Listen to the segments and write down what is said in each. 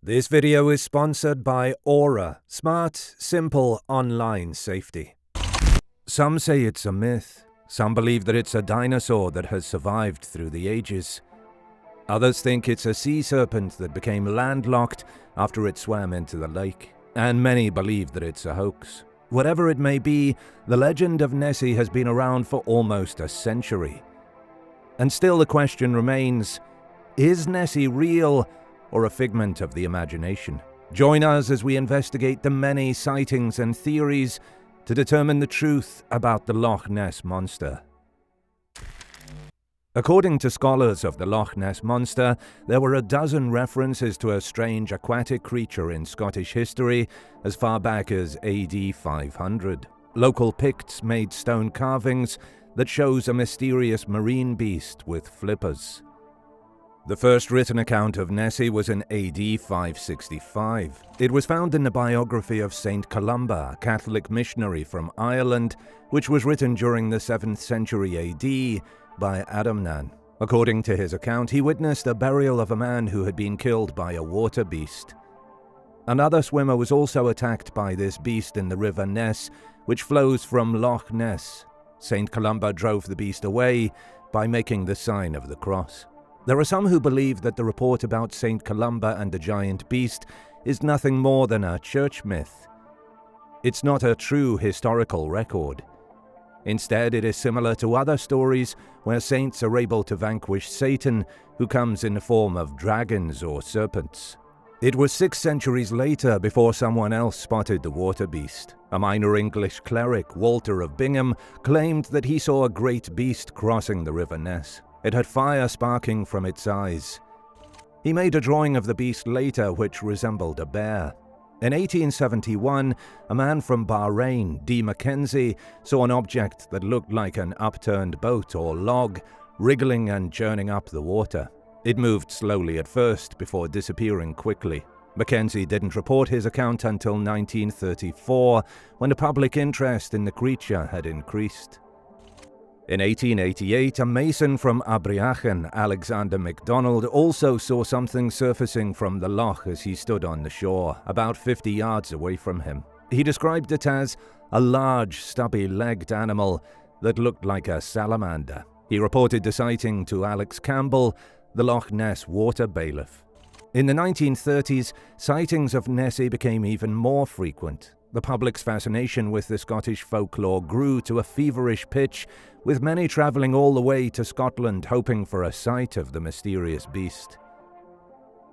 This video is sponsored by Aura, smart, simple online safety. Some say it's a myth. Some believe that it's a dinosaur that has survived through the ages. Others think it's a sea serpent that became landlocked after it swam into the lake. And many believe that it's a hoax. Whatever it may be, the legend of Nessie has been around for almost a century. And still the question remains, is Nessie real or a figment of the imagination? Join us as we investigate the many sightings and theories to determine the truth about the Loch Ness Monster. According to scholars of the Loch Ness Monster, there were a dozen references to a strange aquatic creature in Scottish history as far back as AD 500. Local Picts made stone carvings that shows a mysterious marine beast with flippers. The first written account of Nessie was in AD 565. It was found in the biography of Saint Columba, a Catholic missionary from Ireland, which was written during the 7th century AD by Adamnan. According to his account, he witnessed a burial of a man who had been killed by a water beast. Another swimmer was also attacked by this beast in the River Ness, which flows from Loch Ness. Saint Columba drove the beast away by making the sign of the cross. There are some who believe that the report about Saint Columba and the giant beast is nothing more than a church myth. It's not a true historical record. Instead, it is similar to other stories where saints are able to vanquish Satan, who comes in the form of dragons or serpents. It was 6 centuries later before someone else spotted the water beast. A minor English cleric, Walter of Bingham, claimed that he saw a great beast crossing the River Ness. It had fire sparking from its eyes. He made a drawing of the beast later which resembled a bear. In 1871, a man from Bahrain, D. Mackenzie, saw an object that looked like an upturned boat or log, wriggling and churning up the water. It moved slowly at first before disappearing quickly. Mackenzie didn't report his account until 1934, when the public interest in the creature had increased. In 1888, a mason from Abriachen, Alexander MacDonald, also saw something surfacing from the loch as he stood on the shore, about 50 yards away from him. He described it as a large, stubby-legged animal that looked like a salamander. He reported the sighting to Alex Campbell, the Loch Ness water bailiff. In the 1930s, sightings of Nessie became even more frequent. The public's fascination with the Scottish folklore grew to a feverish pitch, with many travelling all the way to Scotland hoping for a sight of the mysterious beast.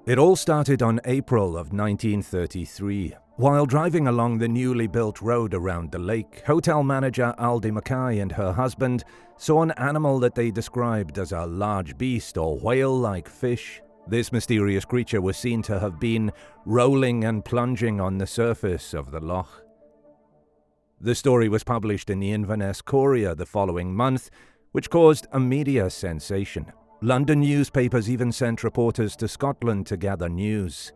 It all started on April of 1933. While driving along the newly built road around the lake, hotel manager Aldi Mackay and her husband saw an animal that they described as a large beast or whale-like fish. This mysterious creature was seen to have been rolling and plunging on the surface of the loch. The story was published in the Inverness Courier the following month, which caused a media sensation. London newspapers even sent reporters to Scotland to gather news.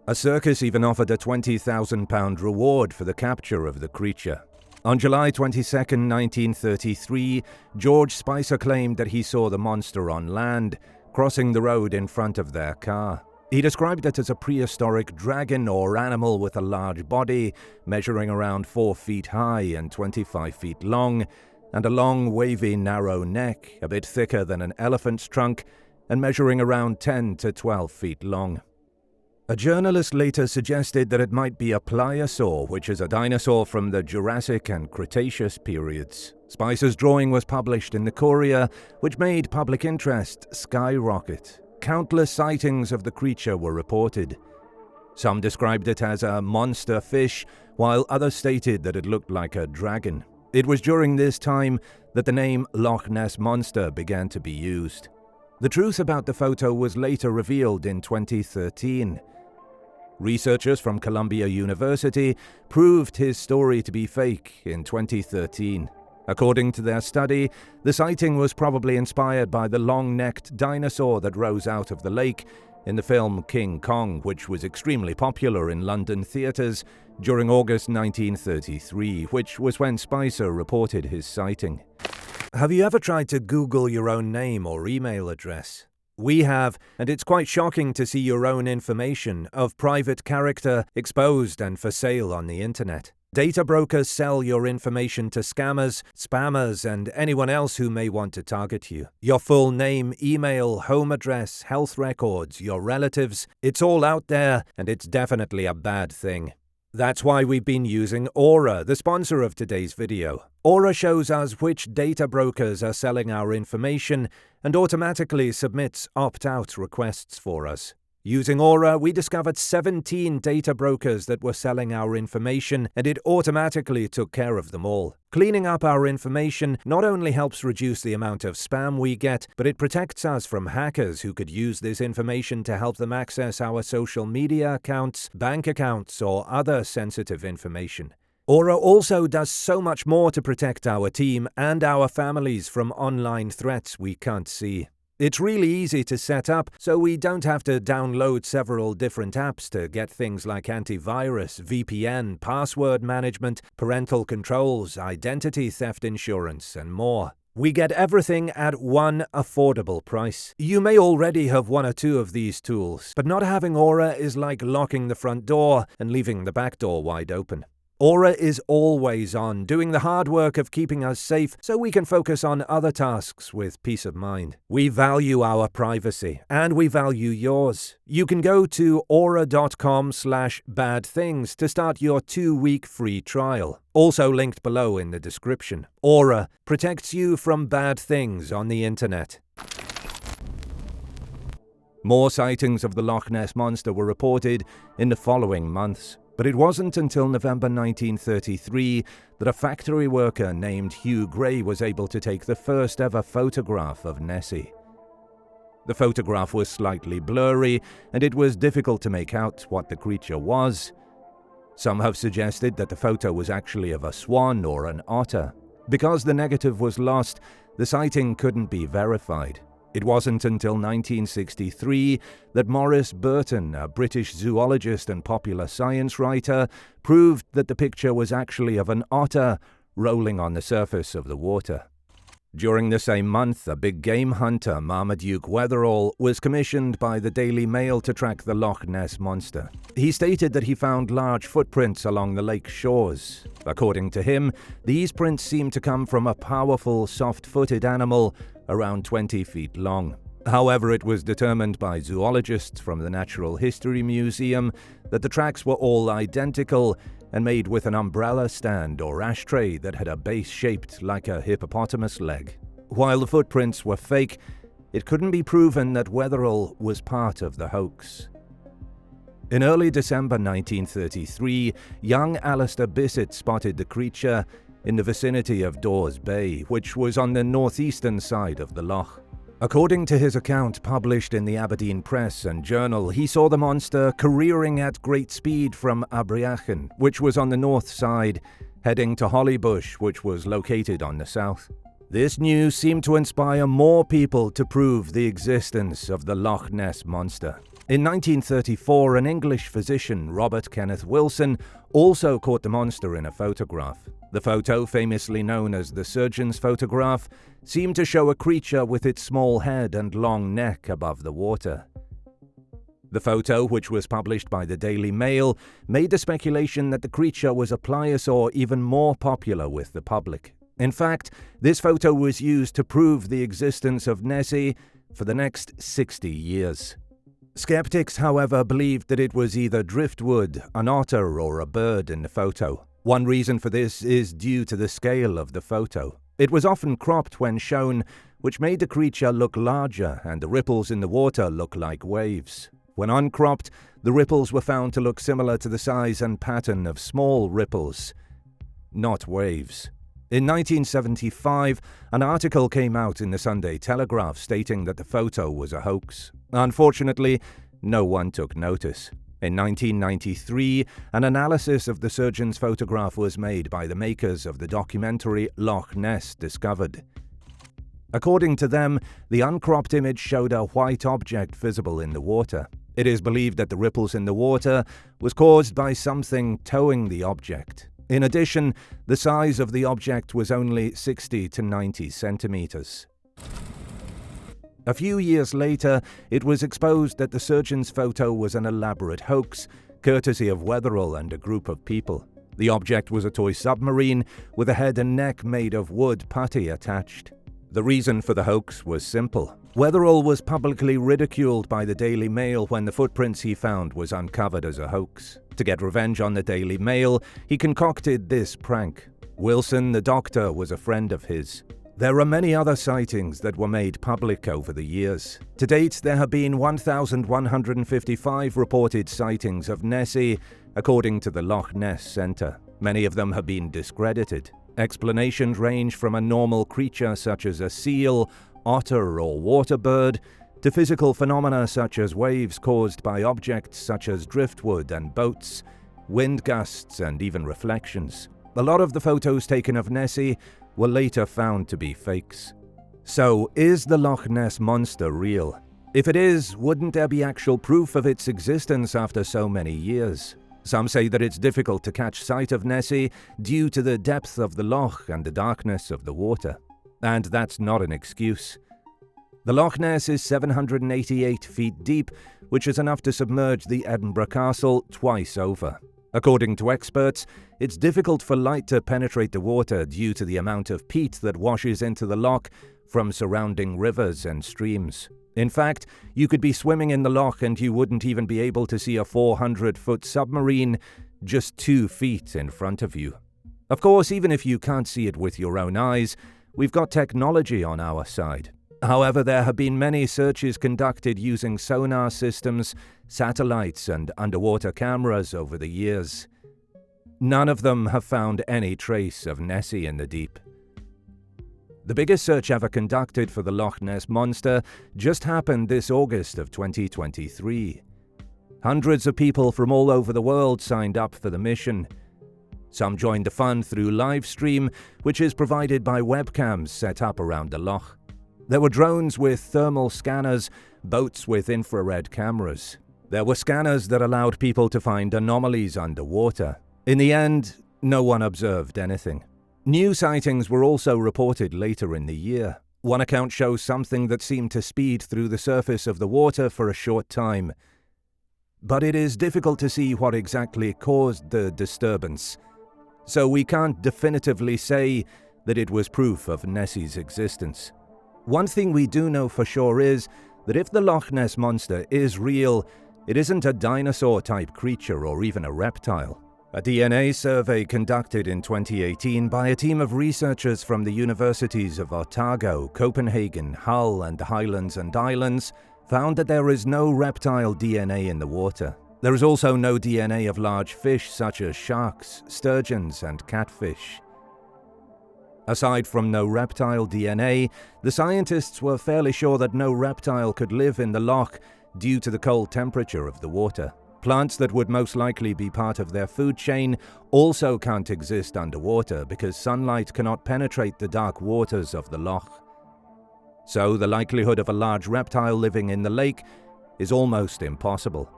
A circus even offered a £20,000 reward for the capture of the creature. On July 22, 1933, George Spicer claimed that he saw the monster on land, crossing the road in front of their car. He described it as a prehistoric dragon or animal with a large body, measuring around 4 feet high and 25 feet long, and a long, wavy, narrow neck, a bit thicker than an elephant's trunk, and measuring around 10 to 12 feet long. A journalist later suggested that it might be a pliosaur, which is a dinosaur from the Jurassic and Cretaceous periods. Spicer's drawing was published in the Courier, which made public interest skyrocket. Countless sightings of the creature were reported. Some described it as a monster fish, while others stated that it looked like a dragon. It was during this time that the name Loch Ness Monster began to be used. The truth about the photo was later revealed in 2013. Researchers from Columbia University proved his story to be fake in 2013. According to their study, the sighting was probably inspired by the long-necked dinosaur that rose out of the lake in the film King Kong, which was extremely popular in London theatres during August 1933, which was when Spicer reported his sighting. Have you ever tried to Google your own name or email address? We have, and it's quite shocking to see your own information of private character exposed and for sale on the internet. Data brokers sell your information to scammers, spammers, and anyone else who may want to target you. Your full name, email, home address, health records, your relatives, it's all out there, and it's definitely a bad thing. That's why we've been using Aura, the sponsor of today's video. Aura shows us which data brokers are selling our information and automatically submits opt-out requests for us. Using Aura, we discovered 17 data brokers that were selling our information, and it automatically took care of them all. Cleaning up our information not only helps reduce the amount of spam we get, but it protects us from hackers who could use this information to help them access our social media accounts, bank accounts, or other sensitive information. Aura also does so much more to protect our team and our families from online threats we can't see. It's really easy to set up, so we don't have to download several different apps to get things like antivirus, VPN, password management, parental controls, identity theft insurance, and more. We get everything at one affordable price. You may already have one or two of these tools, but not having Aura is like locking the front door and leaving the back door wide open. Aura is always on, doing the hard work of keeping us safe so we can focus on other tasks with peace of mind. We value our privacy, and we value yours. You can go to aura.com/badthings to start your 2-week free trial. Also linked below in the description. Aura protects you from bad things on the internet. More sightings of the Loch Ness Monster were reported in the following months. But it wasn't until November 1933 that a factory worker named Hugh Gray was able to take the first ever photograph of Nessie. The photograph was slightly blurry, and it was difficult to make out what the creature was. Some have suggested that the photo was actually of a swan or an otter. Because the negative was lost, the sighting couldn't be verified. It wasn't until 1963 that Maurice Burton, a British zoologist and popular science writer, proved that the picture was actually of an otter rolling on the surface of the water. During the same month, a big game hunter, Marmaduke Wetherall, was commissioned by the Daily Mail to track the Loch Ness Monster. He stated that he found large footprints along the lake shores. According to him, these prints seemed to come from a powerful, soft-footed animal around 20 feet long. However, it was determined by zoologists from the Natural History Museum that the tracks were all identical and made with an umbrella stand or ashtray that had a base shaped like a hippopotamus leg. While the footprints were fake, it couldn't be proven that Wetherall was part of the hoax. In early December 1933, young Alistair Bissett spotted the creature in the vicinity of Dawes Bay, which was on the northeastern side of the loch. According to his account published in the Aberdeen Press and Journal, he saw the monster careering at great speed from Abriachan, which was on the north side, heading to Hollybush, which was located on the south. This news seemed to inspire more people to prove the existence of the Loch Ness Monster. In 1934, an English physician, Robert Kenneth Wilson, also caught the monster in a photograph. The photo, famously known as the surgeon's photograph, seemed to show a creature with its small head and long neck above the water. The photo, which was published by the Daily Mail, made the speculation that the creature was a pliosaur even more popular with the public. In fact, this photo was used to prove the existence of Nessie for the next 60 years. Skeptics, however, believed that it was either driftwood, an otter, or a bird in the photo. One reason for this is due to the scale of the photo. It was often cropped when shown, which made the creature look larger and the ripples in the water look like waves. When uncropped, the ripples were found to look similar to the size and pattern of small ripples, not waves. In 1975, an article came out in the Sunday Telegraph stating that the photo was a hoax. Unfortunately, no one took notice. In 1993, an analysis of the surgeon's photograph was made by the makers of the documentary Loch Ness Discovered. According to them, the uncropped image showed a white object visible in the water. It is believed that the ripples in the water was caused by something towing the object. In addition, the size of the object was only 60 to 90 centimeters. A few years later, it was exposed that the surgeon's photo was an elaborate hoax, courtesy of Weatherall and a group of people. The object was a toy submarine with a head and neck made of wood putty attached. The reason for the hoax was simple. Weatherall was publicly ridiculed by the Daily Mail when the footprints he found was uncovered as a hoax. To get revenge on the Daily Mail, he concocted this prank. Wilson, the doctor, was a friend of his. There are many other sightings that were made public over the years. To date, there have been 1,155 reported sightings of Nessie, according to the Loch Ness Centre. Many of them have been discredited. Explanations range from a normal creature such as a seal, otter, or water bird, to physical phenomena such as waves caused by objects such as driftwood and boats, wind gusts, and even reflections. A lot of the photos taken of Nessie were later found to be fakes. So, is the Loch Ness Monster real? If it is, wouldn't there be actual proof of its existence after so many years? Some say that it's difficult to catch sight of Nessie due to the depth of the loch and the darkness of the water. And that's not an excuse. The Loch Ness is 788 feet deep, which is enough to submerge the Edinburgh Castle twice over. According to experts, it's difficult for light to penetrate the water due to the amount of peat that washes into the loch from surrounding rivers and streams. In fact, you could be swimming in the loch and you wouldn't even be able to see a 400-foot submarine just 2 feet in front of you. Of course, even if you can't see it with your own eyes, we've got technology on our side. However, there have been many searches conducted using sonar systems, satellites, and underwater cameras over the years. None of them have found any trace of Nessie in the deep. The biggest search ever conducted for the Loch Ness Monster just happened this August of 2023. Hundreds of people from all over the world signed up for the mission. Some joined the fun through live stream, which is provided by webcams set up around the loch. There were drones with thermal scanners, boats with infrared cameras. There were scanners that allowed people to find anomalies underwater. In the end, no one observed anything. New sightings were also reported later in the year. One account shows something that seemed to speed through the surface of the water for a short time. But it is difficult to see what exactly caused the disturbance, so we can't definitively say that it was proof of Nessie's existence. One thing we do know for sure is that if the Loch Ness Monster is real, it isn't a dinosaur-type creature or even a reptile. A DNA survey conducted in 2018 by a team of researchers from the universities of Otago, Copenhagen, Hull, and the Highlands and Islands found that there is no reptile DNA in the water. There is also no DNA of large fish such as sharks, sturgeons, and catfish. Aside from no reptile DNA, the scientists were fairly sure that no reptile could live in the loch due to the cold temperature of the water. Plants that would most likely be part of their food chain also can't exist underwater because sunlight cannot penetrate the dark waters of the loch. So the likelihood of a large reptile living in the lake is almost impossible.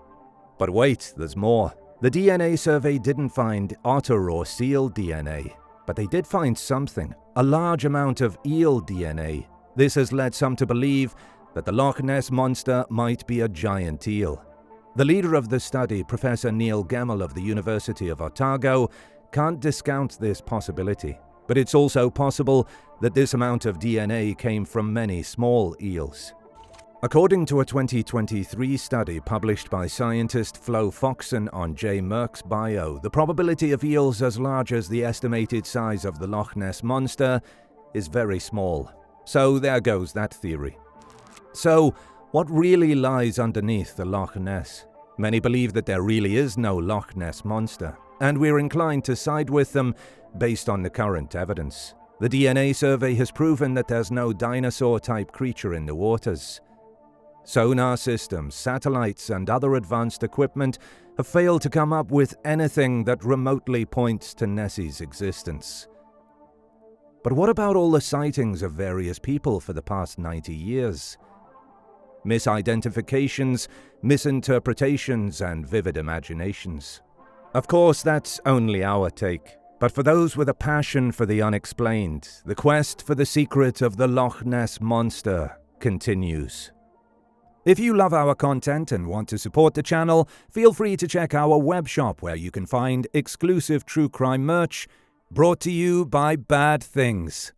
But wait, there's more. The DNA survey didn't find otter or seal DNA, but they did find something, a large amount of eel DNA. This has led some to believe that the Loch Ness Monster might be a giant eel. The leader of the study, Professor Neil Gemmell of the University of Otago, can't discount this possibility. But it's also possible that this amount of DNA came from many small eels. According to a 2023 study published by scientist Flo Foxon on J. Merck's bio, the probability of eels as large as the estimated size of the Loch Ness Monster is very small. So there goes that theory. So, what really lies underneath the Loch Ness? Many believe that there really is no Loch Ness Monster, and we're inclined to side with them based on the current evidence. The DNA survey has proven that there's no dinosaur-type creature in the waters. Sonar systems, satellites, and other advanced equipment have failed to come up with anything that remotely points to Nessie's existence. But what about all the sightings of various people for the past 90 years? Misidentifications, misinterpretations, and vivid imaginations. Of course, that's only our take. But for those with a passion for the unexplained, the quest for the secret of the Loch Ness Monster continues. If you love our content and want to support the channel, feel free to check our web shop where you can find exclusive true crime merch brought to you by Bad Things.